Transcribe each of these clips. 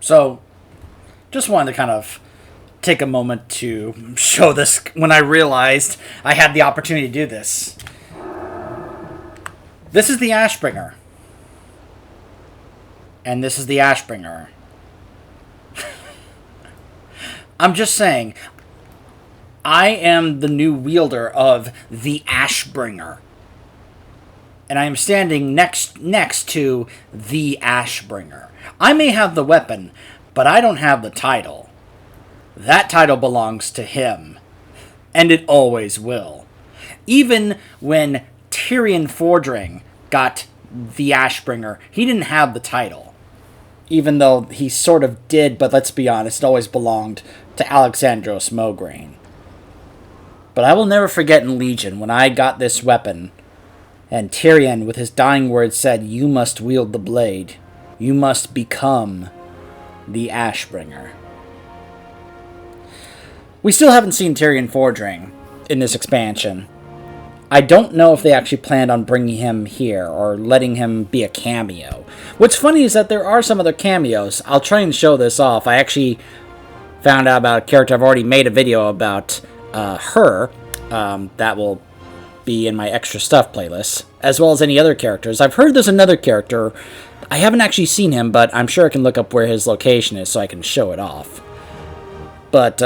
So, just wanted to kind of take a moment to show this when I realized I had the opportunity to do this. This is the Ashbringer. And this is the Ashbringer. I'm just saying, I am the new wielder of the Ashbringer. And I am standing next to the Ashbringer. I may have the weapon, but I don't have the title. That title belongs to him. And it always will. Even when Tyrian Fordring got the Ashbringer, he didn't have the title. Even though he sort of did, but let's be honest, it always belonged to Alexandros Mograine. But I will never forget in Legion when I got this weapon, and Tyrion, with his dying words, said, "You must wield the blade. You must become the Ashbringer." We still haven't seen Tyrian Fordring in this expansion. I don't know if they actually planned on bringing him here or letting him be a cameo. What's funny is that there are some other cameos. I'll try and show this off. I actually found out about a character. I've already made a video about her. That will be in my extra stuff playlist, as well as any other characters. I've heard there's another character. I haven't actually seen him, but I'm sure I can look up where his location is so I can show it off. But,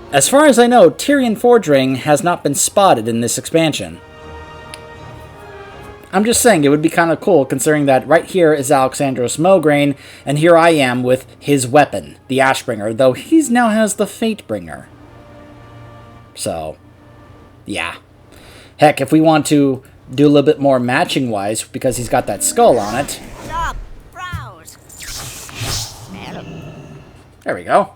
as far as I know, Tyrian Fordring has not been spotted in this expansion. I'm just saying, it would be kind of cool, considering that right here is Alexandros Mograine, and here I am with his weapon, the Ashbringer, though he now has the Fatebringer. So, yeah. Heck, if we want to do a little bit more matching-wise, because he's got that skull on it. Stop! Browse! There we go.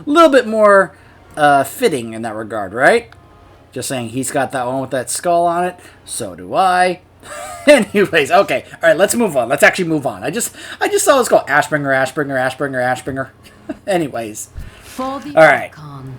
A little bit more fitting in that regard, right? Just saying, he's got that one with that skull on it. So do I. Anyways, okay. All right, let's move on. Let's actually move on. I just saw this go Ashbringer, Ashbringer, Ashbringer, Ashbringer. Anyways. For the all right. Archon.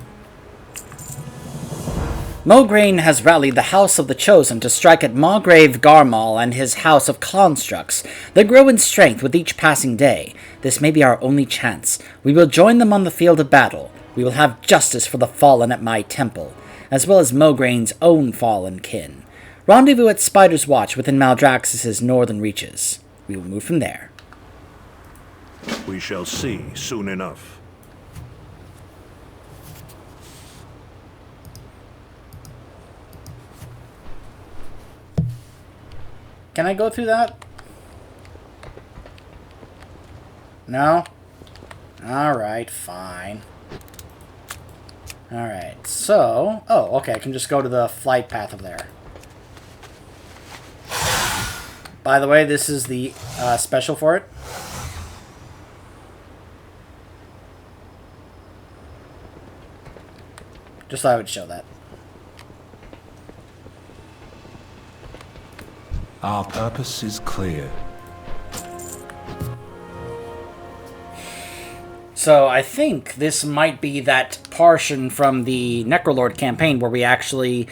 Mograine has rallied the House of the Chosen to strike at Margrave Garmal and his House of Constructs. They grow in strength with each passing day. This may be our only chance. We will join them on the field of battle. We will have justice for the fallen at my temple, as well as Mograine's own fallen kin. Rendezvous at Spider's Watch within Maldraxxus' northern reaches. We will move from there. We shall see soon enough. Can I go through that? No? Alright, fine. Alright, so... Oh, okay, I can just go to the flight path over there. By the way, this is the special for it. Just thought I would show that. Our purpose is clear. So I think this might be that portion from the Necrolord campaign where we actually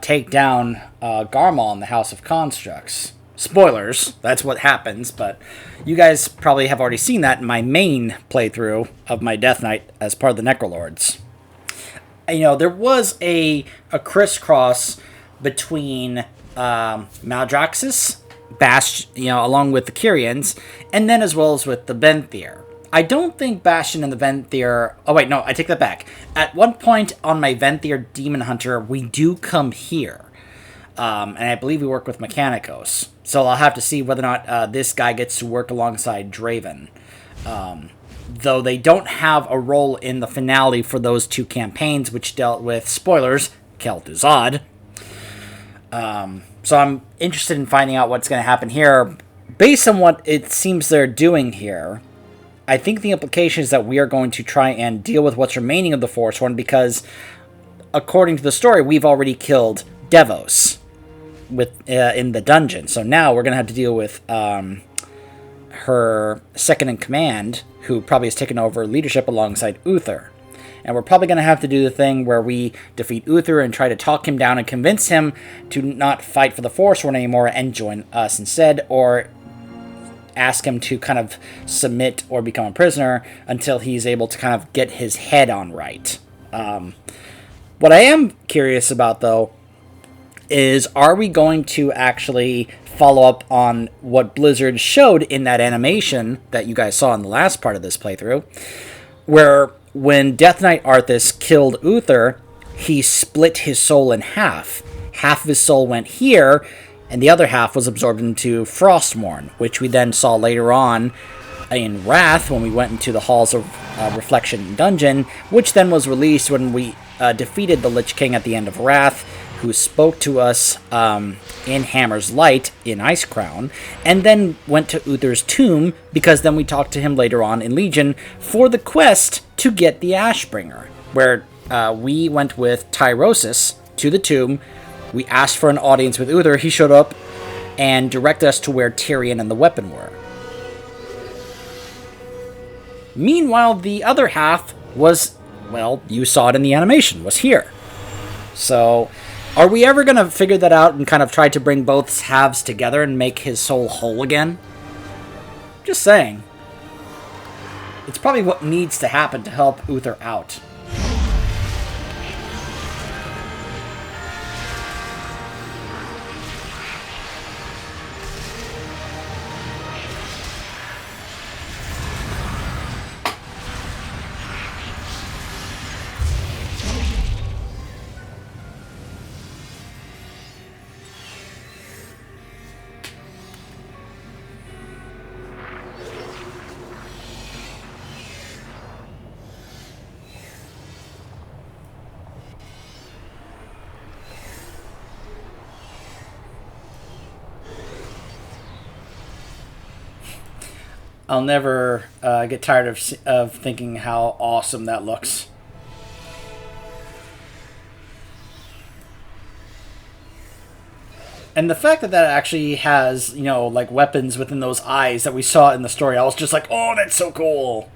take down Garmal in the House of Constructs. Spoilers, that's what happens, but you guys probably have already seen that in my main playthrough of my Death Knight as part of the Necrolords. You know, there was a crisscross between Maldraxxus, along with the Kyrians, and then as well as with the Venthyr. I don't think Bastion and the Venthyr... Oh, wait, no, I take that back. At one point on my Venthyr Demon Hunter, we do come here. And I believe we work with Mechanicos. So I'll have to see whether or not this guy gets to work alongside Draven. Though they don't have a role in the finale for those two campaigns, which dealt with, spoilers, Kel'Thuzad. So I'm interested in finding out what's going to happen here. Based on what it seems they're doing here, I think the implication is that we are going to try and deal with what's remaining of the Forsworn, because according to the story, we've already killed Devos in the dungeon. So now we're going to have to deal with her second-in-command, who probably has taken over leadership alongside Uther. And we're probably going to have to do the thing where we defeat Uther and try to talk him down and convince him to not fight for the Forsworn anymore and join us instead, or ask him to kind of submit or become a prisoner until he's able to kind of get his head on right. What I am curious about, though, is are we going to actually follow up on what Blizzard showed in that animation that you guys saw in the last part of this playthrough, where when Death Knight Arthas killed Uther, he split his soul in half. Half of his soul went here, and the other half was absorbed into Frostmourne, which we then saw later on in Wrath when we went into the Halls of Reflection dungeon, which then was released when we defeated the Lich King at the end of Wrath, who spoke to us in Hammer's Light in Icecrown, and then went to Uther's tomb, because then we talked to him later on in Legion for the quest to get the Ashbringer, where we went with Tyrosus to the tomb. We asked for an audience with Uther. He showed up and directed us to where Tyrian and the weapon were. Meanwhile, the other half was, well, you saw it in the animation, was here. So, are we ever going to figure that out and kind of try to bring both halves together and make his soul whole again? Just saying. It's probably what needs to happen to help Uther out. I'll never get tired of thinking how awesome that looks. And the fact that that actually has, like weapons within those eyes that we saw in the story, I was just like, oh, that's so cool.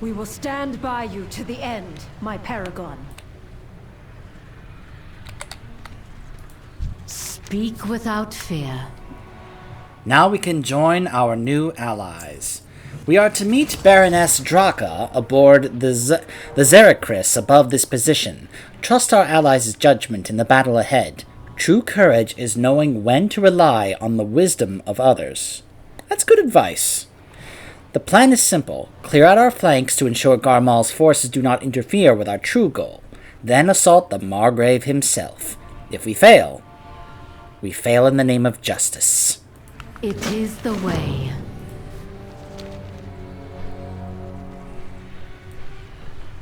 We will stand by you to the end, my paragon. Speak without fear. Now we can join our new allies. We are to meet Baroness Draka aboard the Zeracris above this position. Trust our allies' judgment in the battle ahead. True courage is knowing when to rely on the wisdom of others. That's good advice. The plan is simple. Clear out our flanks to ensure Garmal's forces do not interfere with our true goal. Then assault the Margrave himself. If we fail in the name of justice. It is the way.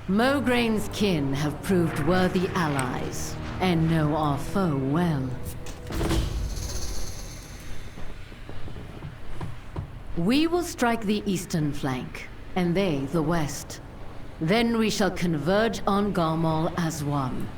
Mograine's kin have proved worthy allies, and know our foe well. We will strike the eastern flank, and they the west. Then we shall converge on Garmal as one.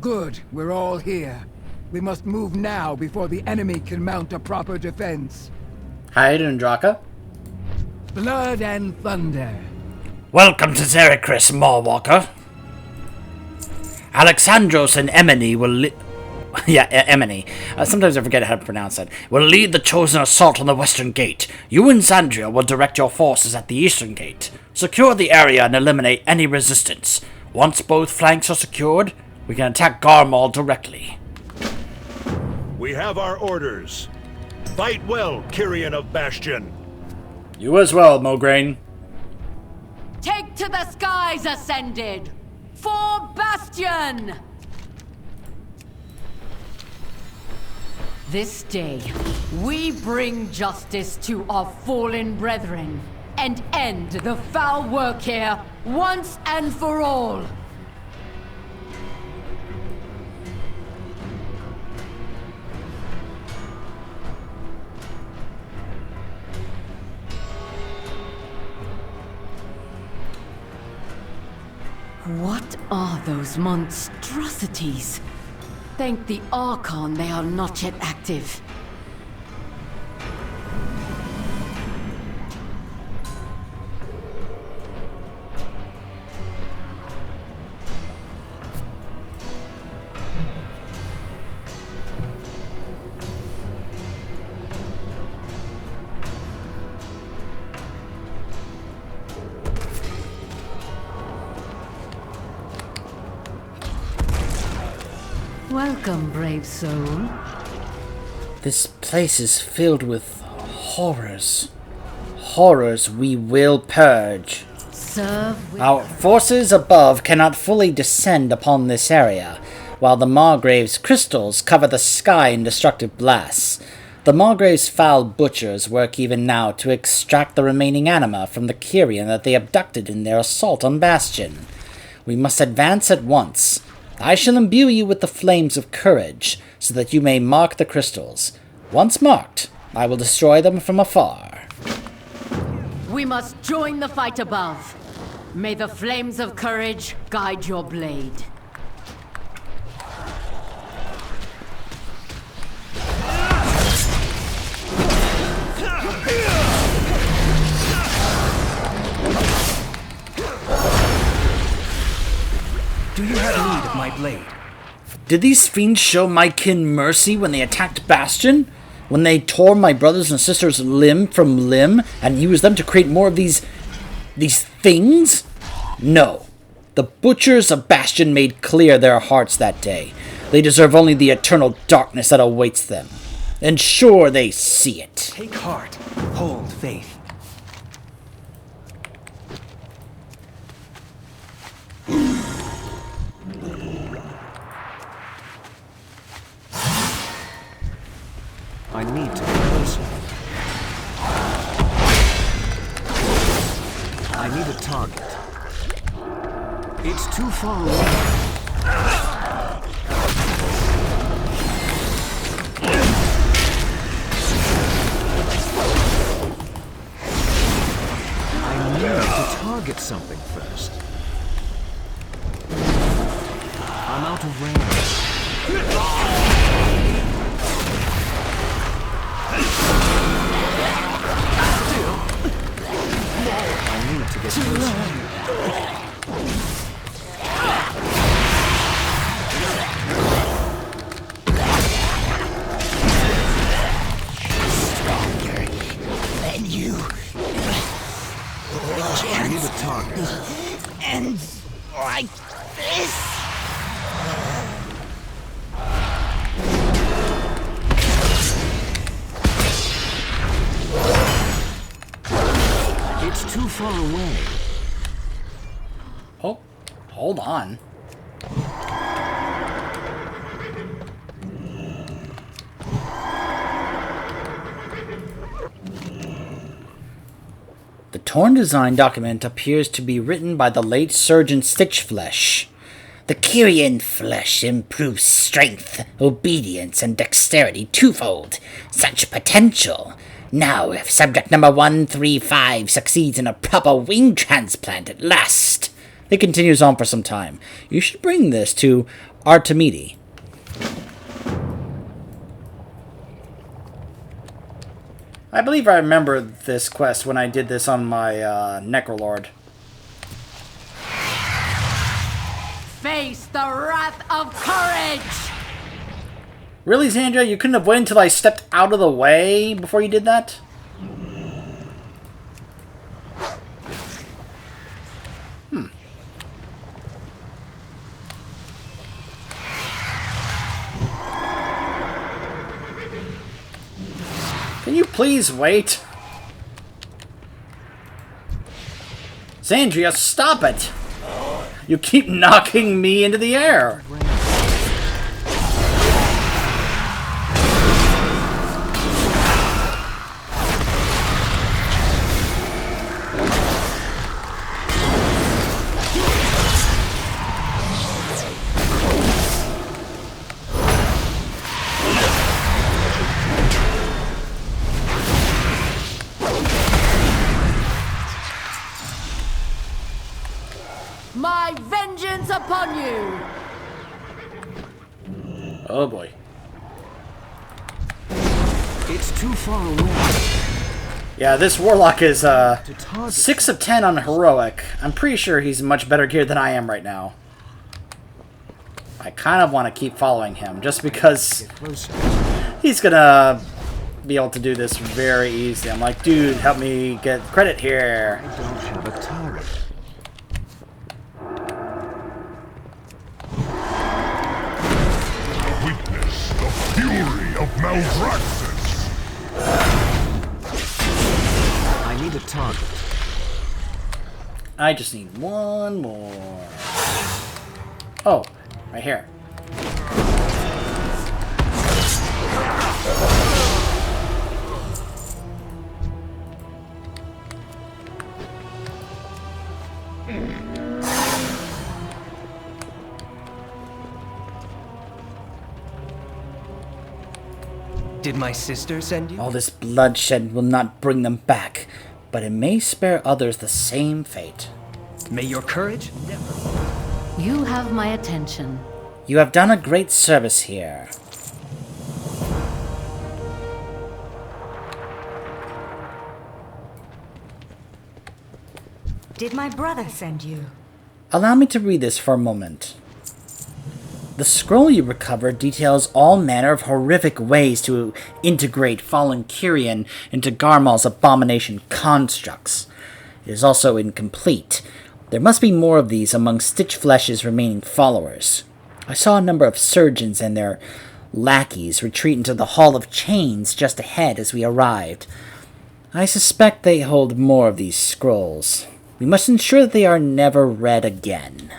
Good, we're all here. We must move now before the enemy can mount a proper defense. How you doing, Draka? Blood and thunder. Welcome to Zeracris, Mawwalker. Alexandros and Emily will Emily. Sometimes I forget how to pronounce that. Will lead the chosen assault on the western gate. You and Zandria will direct your forces at the eastern gate. Secure the area and eliminate any resistance. Once both flanks are secured, we can attack Garmal directly. We have our orders. Fight well, Kyrian of Bastion. You as well, Mograine. Take to the skies, Ascended! For Bastion! This day, we bring justice to our fallen brethren and end the foul work here once and for all. What are those monstrosities? Thank the Archon they are not yet active. Welcome, brave soul. This place is filled with horrors. Horrors we will purge. Serve with Our forces above cannot fully descend upon this area, while the Margrave's crystals cover the sky in destructive blasts. The Margrave's foul butchers work even now to extract the remaining anima from the Kyrian that they abducted in their assault on Bastion. We must advance at once. I shall imbue you with the flames of courage, so that you may mark the crystals. Once marked, I will destroy them from afar. We must join the fight above. May the flames of courage guide your blade. Do you have need of my blade? Did these fiends show my kin mercy when they attacked Bastion? When they tore my brothers and sisters limb from limb and used them to create more of these things? No. The butchers of Bastion made clear their hearts that day. They deserve only the eternal darkness that awaits them. And sure they see it. Take heart. Hold faith. I need to be closer. I need a target. It's too far away. I need to target something first. I'm out of range. I need to get closer. Stronger than you. I need a target. And like this. It's too far away. Oh, hold on. The torn design document appears to be written by the late Surgeon Stitchflesh. The Kyrian flesh improves strength, obedience, and dexterity twofold. Such potential. Now, if subject number 135 succeeds in a proper wing transplant at last. It continues on for some time. You should bring this to Artemide. I believe I remember this quest when I did this on my Necrolord. Face the wrath of courage! Really, Sandra? You couldn't have waited until I stepped out of the way before you did that? Can you please wait? Zandria, stop it! You keep knocking me into the air! vengeance upon you! Oh boy. It's too far away. Yeah, this Warlock is 6 of 10 on Heroic. I'm pretty sure he's much better geared than I am right now. I kind of want to keep following him, just because he's gonna be able to do this very easily. I'm like, dude, help me get credit here. I don't have a turret. Witness the fury of Maldraxxus! I need a target. I just need one more. Oh, right here. Did my sister send you? All this bloodshed will not bring them back, but it may spare others the same fate. May your courage never... You have my attention. You have done a great service here. Did my brother send you? Allow me to read this for a moment. The scroll you recovered details all manner of horrific ways to integrate fallen Kyrian into Garmal's abomination constructs. It is also incomplete. There must be more of these among Stitchflesh's remaining followers. I saw a number of surgeons and their lackeys retreat into the Hall of Chains just ahead as we arrived. I suspect they hold more of these scrolls. We must ensure that they are never read again.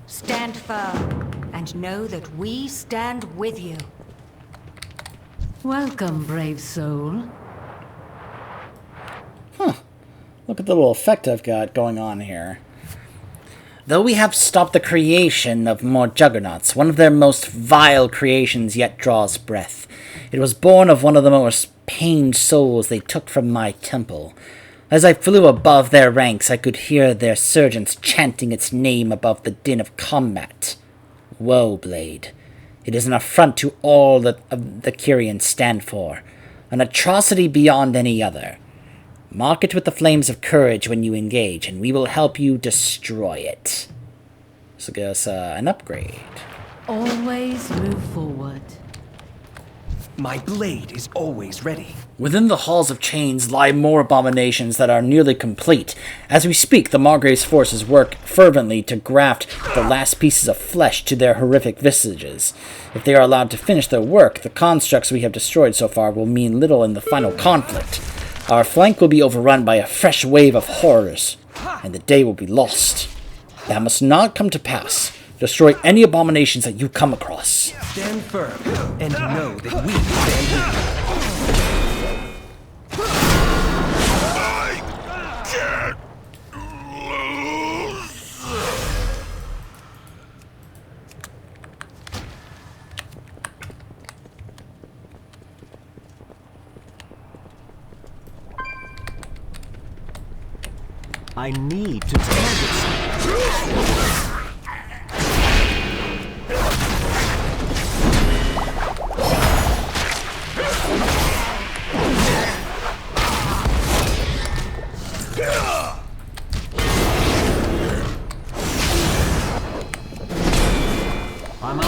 Stand firm, and know that we stand with you. Welcome, brave soul. Look at the little effect I've got going on here. Though we have stopped the creation of more juggernauts, one of their most vile creations yet draws breath. It was born of one of the most pained souls they took from my temple. As I flew above their ranks, I could hear their surgeons chanting its name above the din of combat. Woeblade. It is an affront to all that the Kyrians stand for. An atrocity beyond any other. Mark it with the flames of courage when you engage, and we will help you destroy it. So give us an upgrade. Always move forward. My blade is always ready. Within the halls of chains lie more abominations that are nearly complete. As we speak, the Margrave's forces work fervently to graft the last pieces of flesh to their horrific visages. If they are allowed to finish their work, the constructs we have destroyed so far will mean little in the final conflict. Our flank will be overrun by a fresh wave of horrors, and the day will be lost. That must not come to pass. Destroy any abominations that you come across. Stand firm, and know that we stand with you. I can't lose! I need to target something. I'm out.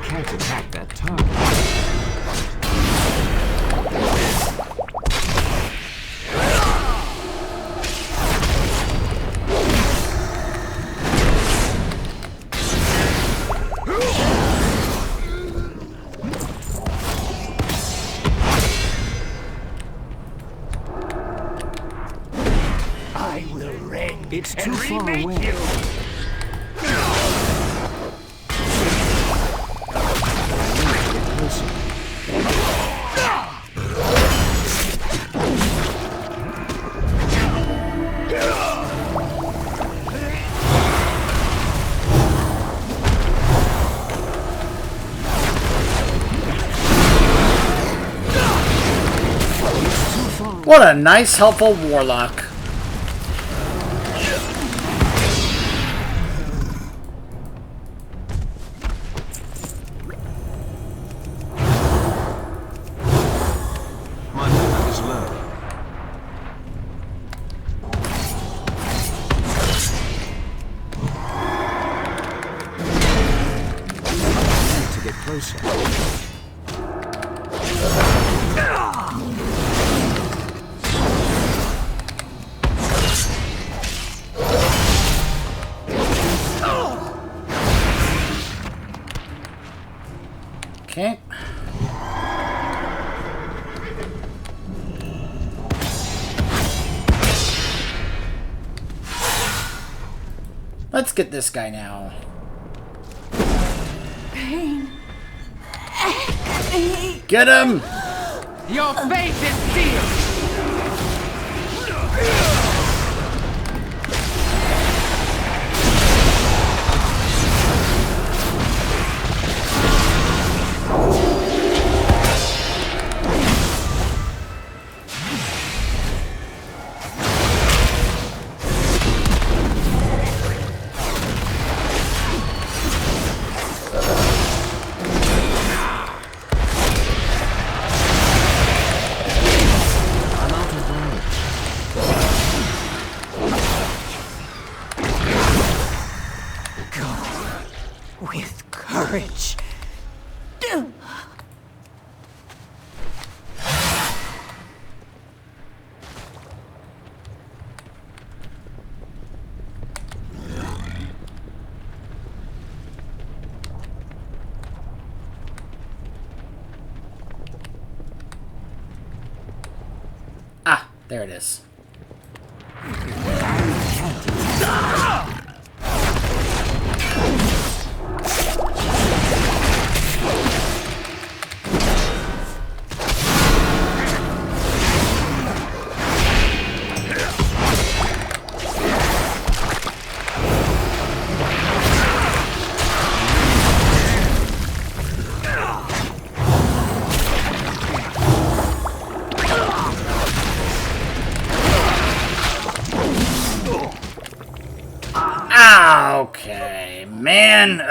Can't attack that target. far away. What a nice, helpful warlock. My movement is low. I need to get closer. Okay. Let's get this guy now. Get him! Your fate is sealed! With courage. Ah, there it is. Okay, man. There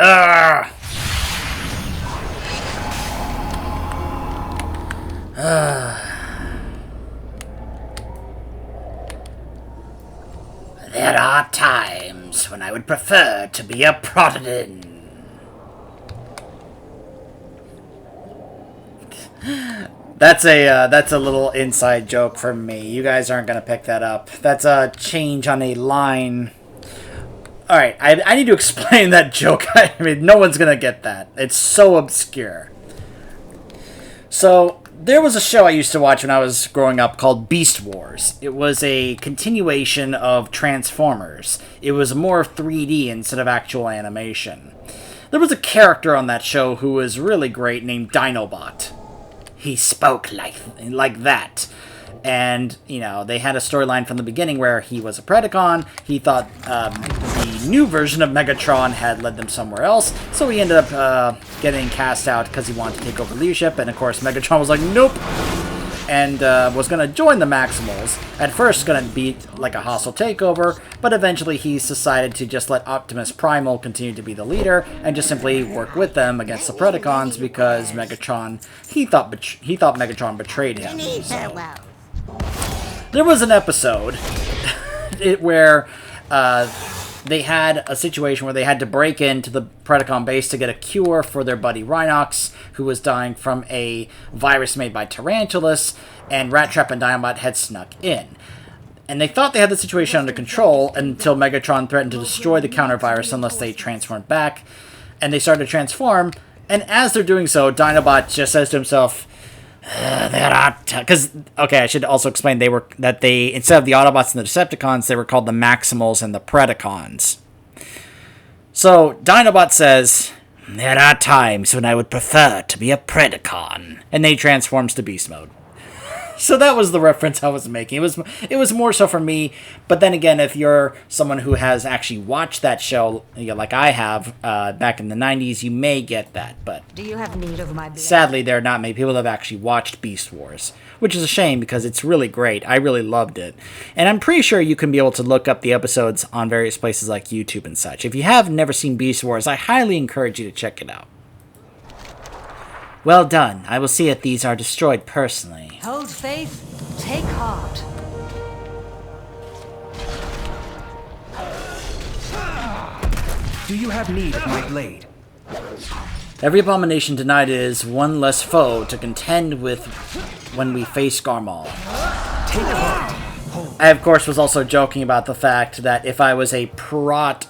are times when I would prefer to be a prodigal. That's a little inside joke from me. You guys aren't gonna pick that up. That's a change on a line. Alright, I need to explain that joke. I mean, no one's gonna get that. It's so obscure. So, there was a show I used to watch when I was growing up called Beast Wars. It was a continuation of Transformers. It was more 3D instead of actual animation. There was a character on that show who was really great named Dinobot. He spoke like that. And, you know, they had a storyline from the beginning where he was a Predacon. He thought the new version of Megatron had led them somewhere else. So he ended up getting cast out because he wanted to take over leadership. And, of course, Megatron was like, nope. And was going to join the Maximals. At first, going to be like a hostile takeover. But eventually, he's decided to just let Optimus Primal continue to be the leader. And just simply work with them against the Predacons because Megatron, he thought Megatron betrayed him. So. There was an episode where they had a situation where they had to break into the Predacon base to get a cure for their buddy Rhinox, who was dying from a virus made by Tarantulas, and Rat Trap and Dinobot had snuck in. And they thought they had the situation under control until Megatron threatened to destroy the counter-virus unless they transformed back. And they started to transform, and as they're doing so, Dinobot just says to himself, Because okay, I should also explain they instead of the Autobots and the Decepticons, they were called the Maximals and the Predacons. So Dinobot says, "There are times when I would prefer to be a Predacon," and then he transforms to Beast Mode. So that was the reference I was making. It was more so for me, but then again, if you're someone who has actually watched that show, like I have back in the 90s, you may get that. But Do you have need of my blood? sadly, there are not many people that have actually watched Beast Wars, which is a shame because it's really great. I really loved it, and I'm pretty sure you can be able to look up the episodes on various places like YouTube and such. If you have never seen Beast Wars, I highly encourage you to check it out. Well done. I will see that these are destroyed personally. Hold faith, take heart. Do you have need of my blade? Every abomination denied is one less foe to contend with when we face Garmal. Take heart. I, of course, was also joking about the fact that if I was a Prot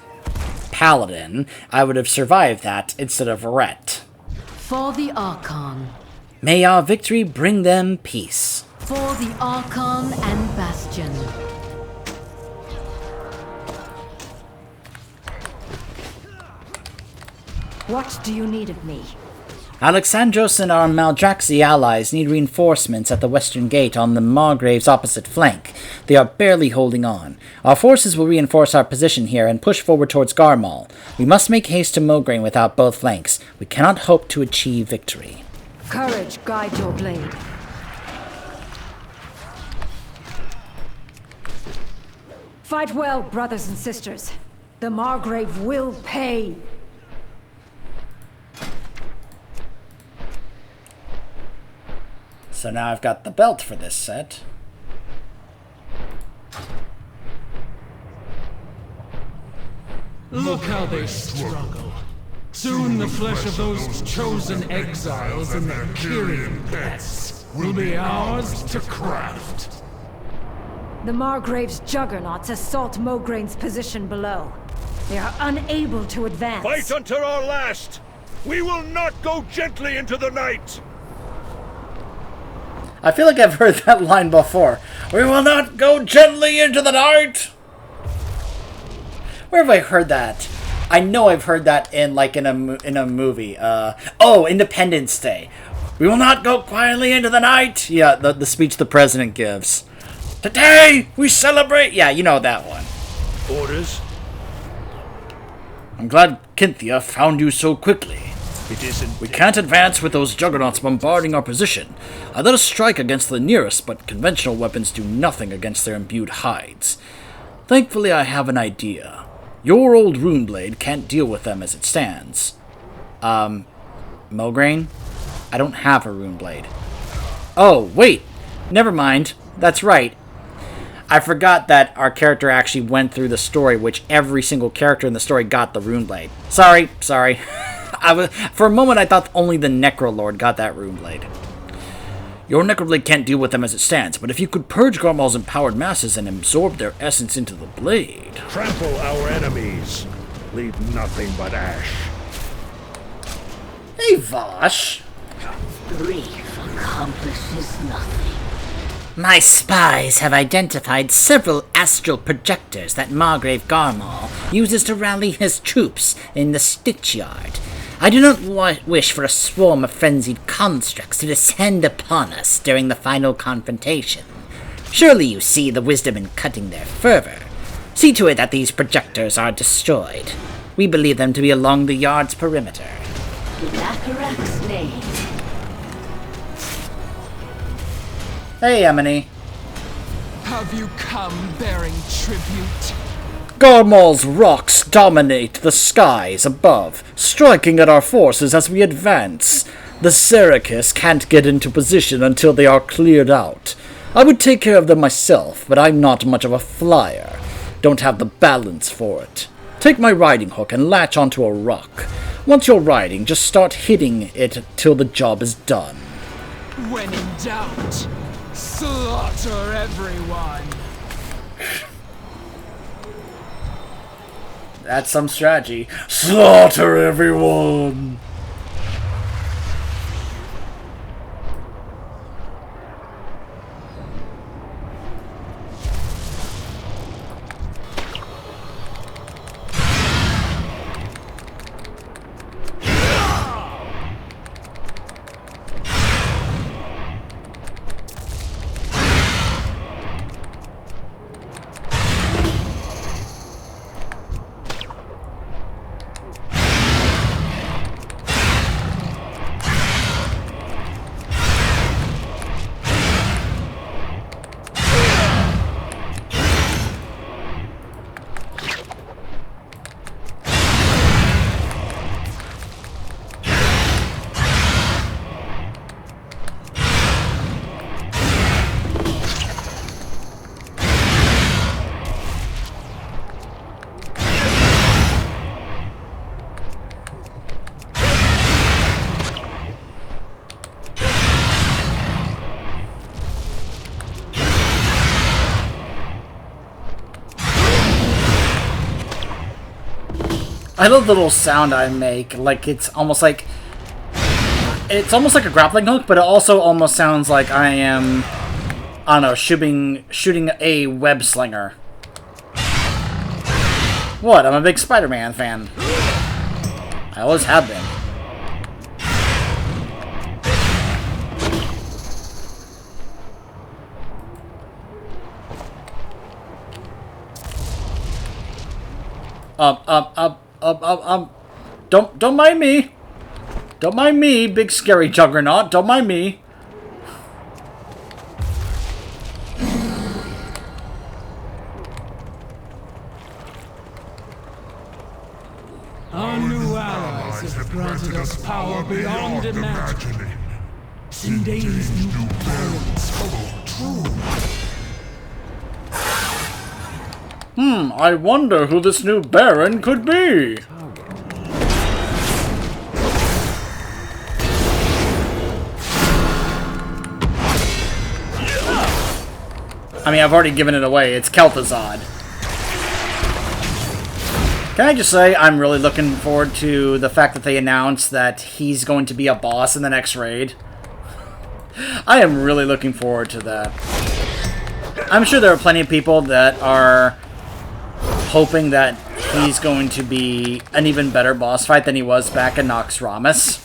Paladin, I would have survived that instead of Ret. For the Archon. May our victory bring them peace. For the Archon and Bastion. What do you need of me? Alexandros and our Maldraxi allies need reinforcements at the western gate on the Margrave's opposite flank. They are barely holding on. Our forces will reinforce our position here and push forward towards Garmal. We must make haste to Mograine without both flanks. We cannot hope to achieve victory. Courage guide your blade. Fight well, brothers and sisters. The Margrave will pay. So now I've got the belt for this set. Look how they struggle. Soon the flesh of those chosen exiles and their Kyrian pets will be ours to craft. The Margrave's juggernauts assault Mograine's position below. They are unable to advance. Fight until our last! We will not go gently into the night! I feel like I've heard that line before. We will not go gently into the night! Where have I heard that? I know I've heard that in a movie. Independence Day. We will not go quietly into the night! Yeah, the speech the president gives. Today, we celebrate... Yeah, you know that one. Orders? I'm glad Cynthia found you so quickly. It isn't... We can't advance with those juggernauts bombarding our position. Let us strike against the nearest, but conventional weapons do nothing against their imbued hides. Thankfully, I have an idea. Your old Runeblade can't deal with them as it stands. Mograine? I don't have a Runeblade. Oh, wait! Never mind. That's right. I forgot that our character actually went through the story, which every single character in the story got the Runeblade. Sorry. For a moment, I thought only the Necrolord got that Runeblade. Your Necroblade can't deal with them as it stands, but if you could purge Garmal's empowered masses and absorb their essence into the blade... Trample our enemies. Leave nothing but ash. Hey, Vosh. Grief accomplishes nothing. My spies have identified several astral projectors that Margrave Garmal uses to rally his troops in the Stitchyard. I do not wish for a swarm of frenzied constructs to descend upon us during the final confrontation. Surely you see the wisdom in cutting their fervor. See to it that these projectors are destroyed. We believe them to be along the yard's perimeter. Lacarax's name. Hey, Emily. Have you come bearing tribute? Garmal's rocks dominate the skies above, striking at our forces as we advance. The Serikis can't get into position until they are cleared out. I would take care of them myself, but I'm not much of a flyer. Don't have the balance for it. Take my riding hook and latch onto a rock. Once you're riding, just start hitting it till the job is done. When in doubt, slaughter everyone. That's some strategy. Slaughter everyone! I love the little sound I make. Like, it's almost like a grappling hook, but it also almost sounds like I am, I don't know, shooting a web slinger. What? I'm a big Spider-Man fan. I always have been. Don't mind me. Don't mind me, big scary juggernaut. Don't mind me. Our new allies have granted us power beyond imagining. Zindane's new Baron spoke true. I wonder who this new Baron could be. I mean, I've already given it away. It's Kel'Thuzad. Can I just say, I'm really looking forward to the fact that they announced that he's going to be a boss in the next raid. I am really looking forward to that. I'm sure there are plenty of people that are hoping that he's going to be an even better boss fight than he was back in Nox Ramus.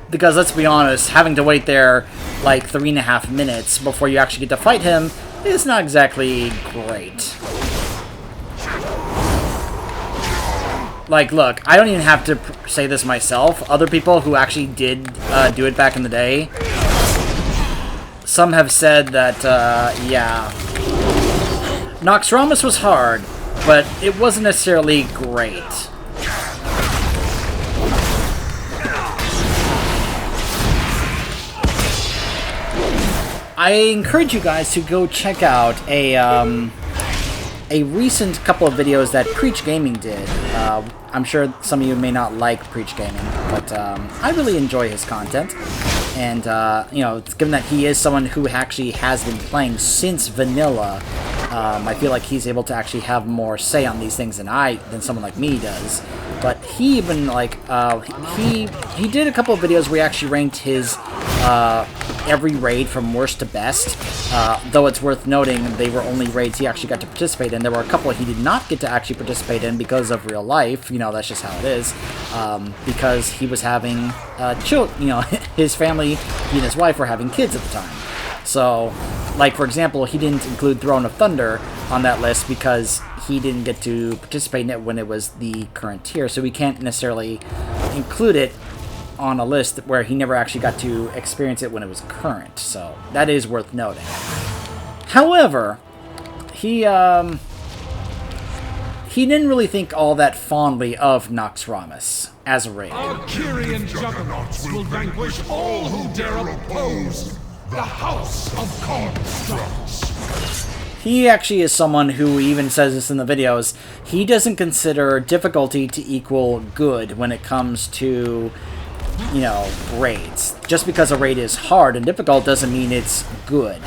Because let's be honest, having to wait there like 3.5 minutes before you actually get to fight him is not exactly great. Like, look, I don't even have to say this myself. Other people who actually did do it back in the day, some have said that, yeah, Nox Ramus was hard, but it wasn't necessarily great. I encourage you guys to go check out a recent couple of videos that Preach Gaming did. I'm sure some of you may not like Preach Gaming, but I really enjoy his content. And, you know, given that he is someone who actually has been playing since vanilla, I feel like he's able to actually have more say on these things than someone like me does. But he even, like, he did a couple of videos where he actually ranked his every raid from worst to best. Though it's worth noting they were only raids he actually got to participate in. There were a couple he did not get to actually participate in because of real life. You know, that's just how it is. Because he was having children. You know, his family, he and his wife were having kids at the time. So, like, for example, he didn't include Throne of Thunder on that list because he didn't get to participate in it when it was the current tier. So we can't necessarily include it on a list where he never actually got to experience it when it was current. So that is worth noting. However, he didn't really think all that fondly of Nox Ramus as a raid. Our Kyrian juggernauts will vanquish all who dare oppose the House of Constructs. He actually is someone who even says this in the videos. He doesn't consider difficulty to equal good when it comes to, you know, raids. Just because a raid is hard and difficult doesn't mean it's good.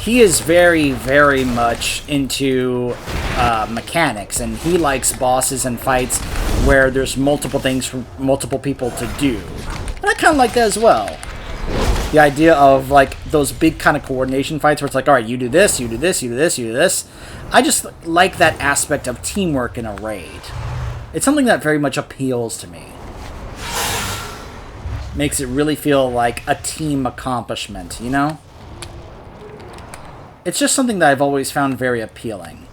He is very, very much into mechanics, and he likes bosses and fights where there's multiple things for multiple people to do. And I kind of like that as well. The idea of, like, those big kind of coordination fights where it's like, alright, you do this, you do this, you do this, you do this. I just like that aspect of teamwork in a raid. It's something that very much appeals to me. Makes it really feel like a team accomplishment, you know? It's just something that I've always found very appealing.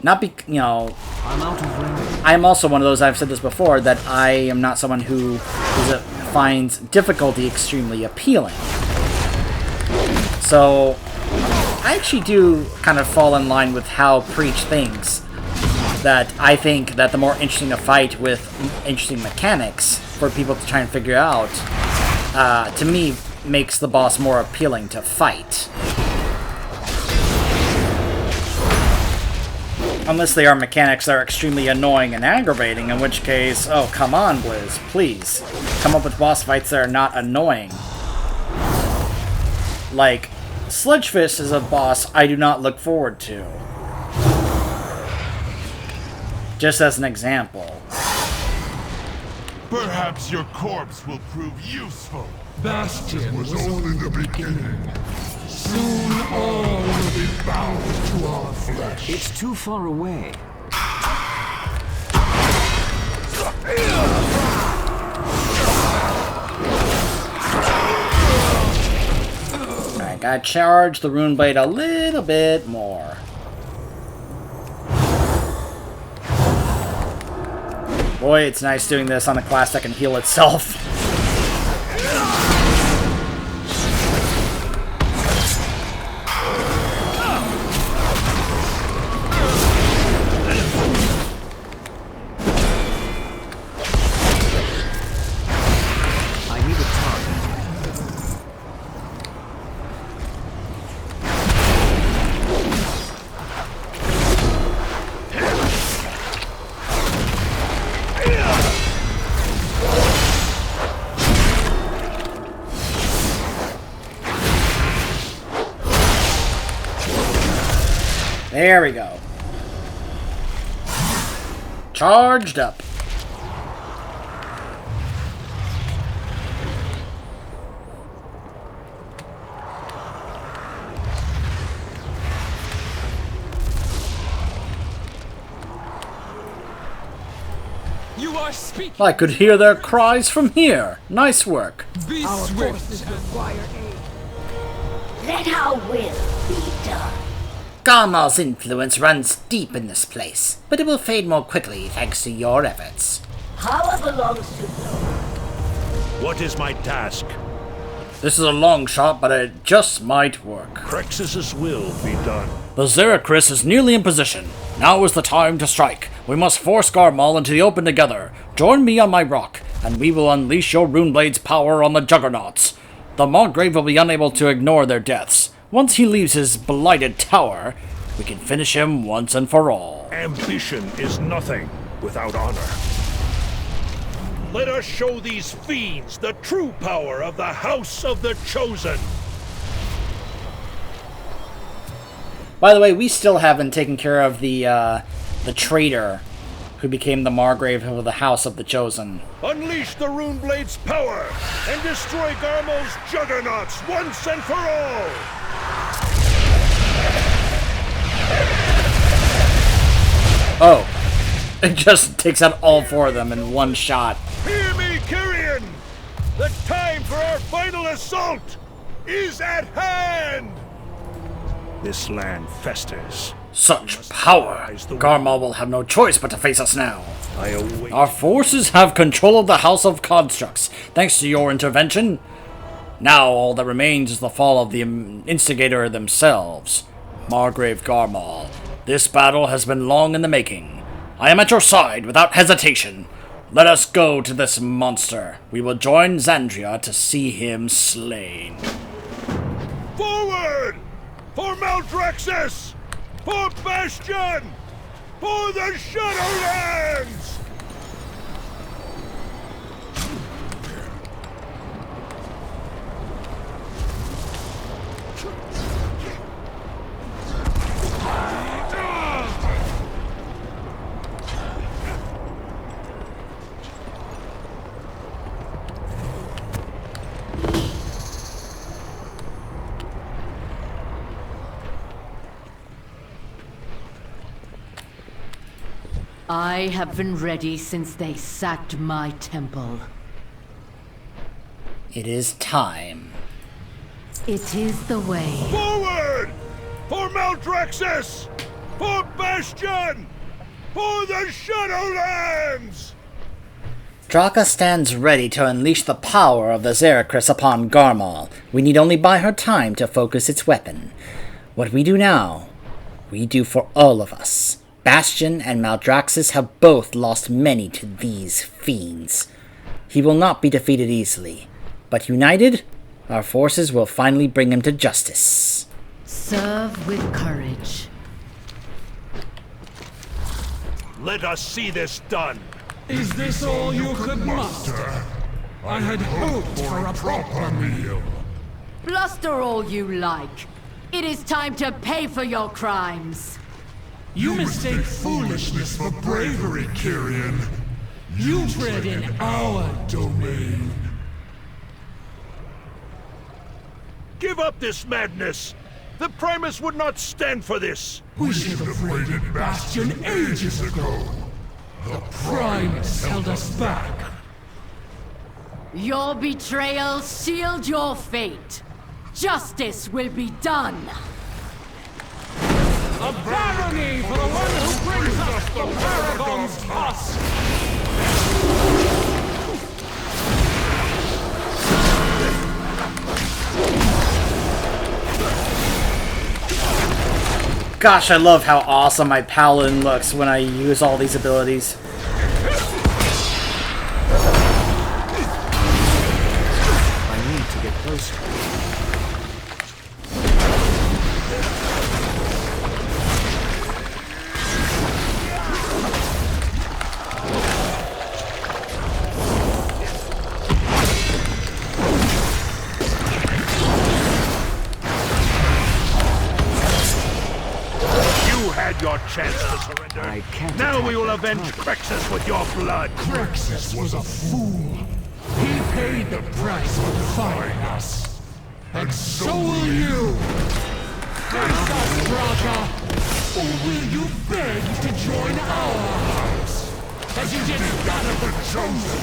Not be, you know, I'm also one of those, I've said this before, that I am not someone who finds difficulty extremely appealing. So, I actually do kind of fall in line with how Preach thinks. That I think that the more interesting a fight with interesting mechanics for people to try and figure out, to me, makes the boss more appealing to fight. Unless they are mechanics that are extremely annoying and aggravating, in which case, oh, come on, Blizz, please. Come up with boss fights that are not annoying. Like, Sledgefist is a boss I do not look forward to. Just as an example. Perhaps your corpse will prove useful. Bastion was only the beginning. Soon all will be Bound to our flesh. It's too far away. Alright, gotta charge the rune blade a little bit more. Boy, it's nice doing this on a class that can heal itself. I need a target. There we go. Charged up. You are speaking. I could hear their cries from here. Nice work. Be Our swift. forces require aid. Let our will be done. Garmal's influence runs deep in this place, but it will fade more quickly thanks to your efforts. Power belongs to Lord. What is my task? This is a long shot, but it just might work. Crexus's will be done. The Zeracris is nearly in position. Now is the time to strike. We must force Garmal into the open together. Join me on my rock, and we will unleash your Runeblade's power on the Juggernauts. The Margrave will be unable to ignore their deaths. Once he leaves his blighted tower, we can finish him once and for all. Ambition is nothing without honor. Let us show these fiends the true power of the House of the Chosen. By the way, we still haven't taken care of the traitor who became the Margrave of the House of the Chosen. Unleash the Runeblade's power and destroy Garmal's juggernauts once and for all! Oh, it just takes out all four of them in one shot. Hear me, Kyrian! The time for our final assault is at hand! This land festers. Such power! Garmal will have no choice but to face us now. I await. Our forces have control of the House of Constructs, thanks to your intervention. Now all that remains is the fall of the instigator themselves, Margrave Garmal. This battle has been long in the making. I am at your side without hesitation. Let us go to this monster. We will join Xandria to see him slain. Forward! For Maldraxxus! For Bastion! For the Shadowlands! I have been ready since they sacked my temple. It is time. It is the way. Forward! For Maldraxxus! For Bastion! For the Shadowlands! Draka stands ready to unleash the power of the Zeracris upon Garmal. We need only buy her time to focus its weapon. What we do now, we do for all of us. Bastion and Maldraxxus have both lost many to these fiends. He will not be defeated easily, but united, our forces will finally bring him to justice. Serve with courage. Let us see this done. Is this all you could muster? I had hoped for a proper meal. Bluster all you like. It is time to pay for your crimes. You mistake foolishness for bravery, Kyrian. You tread in our domain. Give up this madness! The Primus would not stand for this! We should have raided Bastion ages ago. The Primus held us back. Your betrayal sealed your fate. Justice will be done. A barony for the one who brings us the Paragon's tusk! Gosh, I love how awesome my Paladin looks when I use all these abilities. I need to get closer. Your chance to surrender. I can't. Now we will avenge Crexus with your blood. Crexus was a fool. He paid the price for defying us. And so will you. Face us, Braga, or will you beg to join our house? As you did that of the Chosen.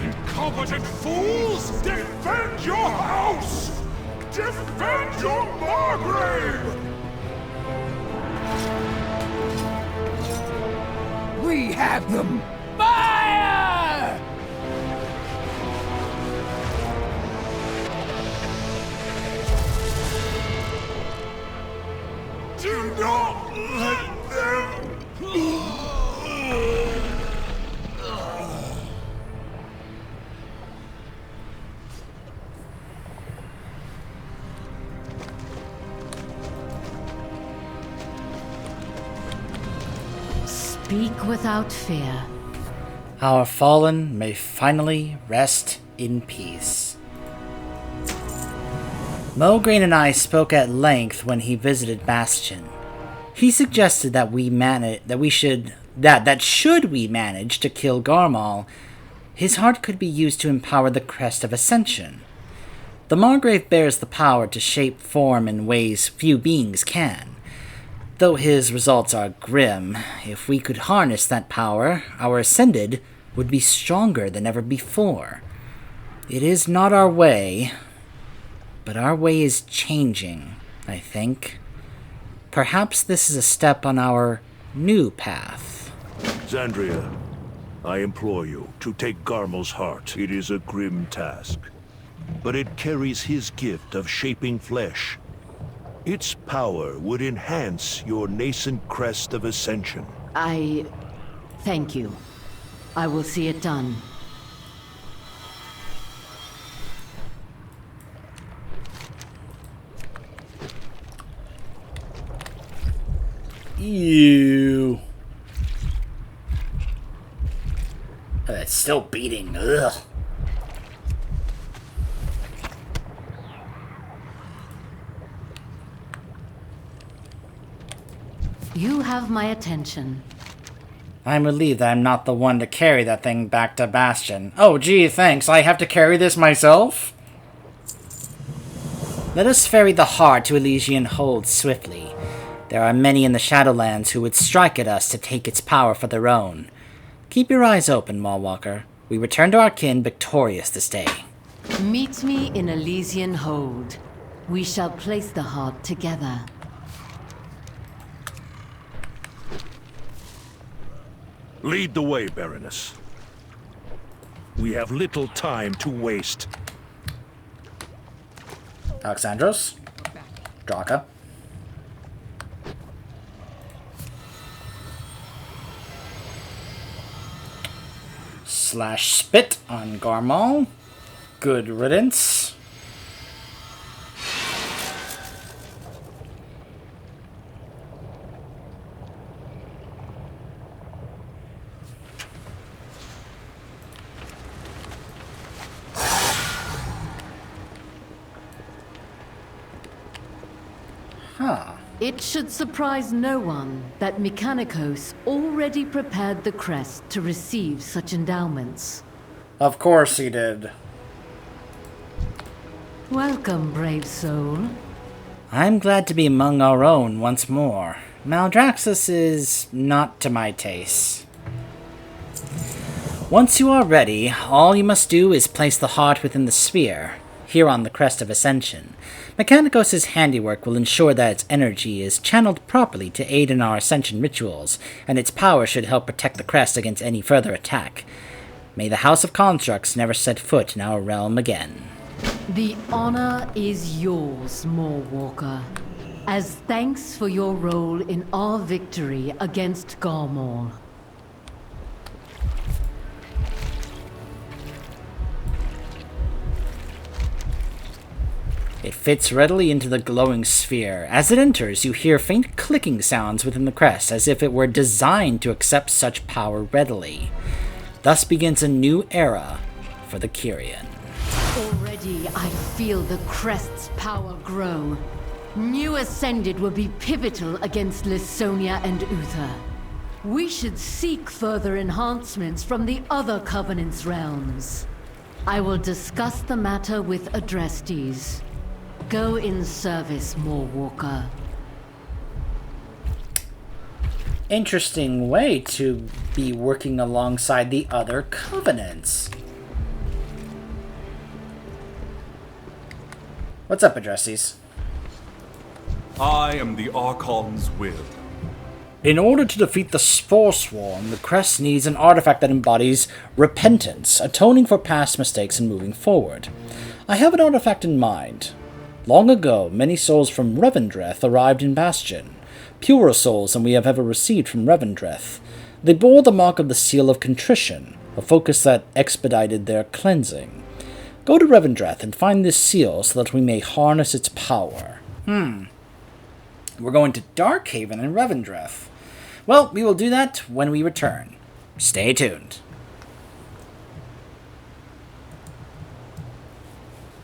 Incompetent fools! Defend your house! Defend your Margrave! We have them! Fire! Do not let them... Speak without fear. Our fallen may finally rest in peace. Mograine and I spoke at length when he visited Bastion. He suggested that should we manage to kill Garmal, his heart could be used to empower the Crest of Ascension. The Margrave bears the power to shape form in ways few beings can. Though his results are grim, if we could harness that power, our Ascended would be stronger than ever before. It is not our way, but our way is changing, I think. Perhaps this is a step on our new path. Xandria, I implore you to take Garmal's heart. It is a grim task, but it carries his gift of shaping flesh. Its power would enhance your nascent Crest of Ascension. I thank you. I will see it done. Ew. It's still beating. Ugh. You have my attention. I'm relieved that I'm not the one to carry that thing back to Bastion. Oh, gee, thanks. I have to carry this myself? Let us ferry the heart to Elysian Hold swiftly. There are many in the Shadowlands who would strike at us to take its power for their own. Keep your eyes open, Mawwalker. We return to our kin victorious this day. Meet me in Elysian Hold. We shall place the heart together. Lead the way, Baroness. We have little time to waste. Alexandros. Draka. Slash spit on Garmal. Good riddance. It should surprise no one that Mechanicos already prepared the crest to receive such endowments. Of course he did. Welcome, brave soul. I'm glad to be among our own once more. Maldraxxus is not to my taste. Once you are ready, all you must do is place the heart within the sphere, here on the crest of Ascension. Mechanicos' handiwork will ensure that its energy is channeled properly to aid in our Ascension rituals, and its power should help protect the crest against any further attack. May the House of Constructs never set foot in our realm again. The honor is yours, Mawwalker, as thanks for your role in our victory against Garmal. It fits readily into the glowing sphere. As it enters, you hear faint clicking sounds within the crest, as if it were designed to accept such power readily. Thus begins a new era for the Kyrian. Already I feel the crest's power grow. New Ascended will be pivotal against Lysonia and Uther. We should seek further enhancements from the other Covenant's realms. I will discuss the matter with Adrestes. Go in service, Mawwalker. Interesting way to be working alongside the other covenants. What's up, Adresses? I am the Archon's will. In order to defeat the Spore Swarm, the crest needs an artifact that embodies repentance, atoning for past mistakes and moving forward. I have an artifact in mind. Long ago, many souls from Revendreth arrived in Bastion, purer souls than we have ever received from Revendreth. They bore the mark of the Seal of Contrition, a focus that expedited their cleansing. Go to Revendreth and find this seal so that we may harness its power. We're going to Darkhaven and Revendreth. Well, we will do that when we return. Stay tuned.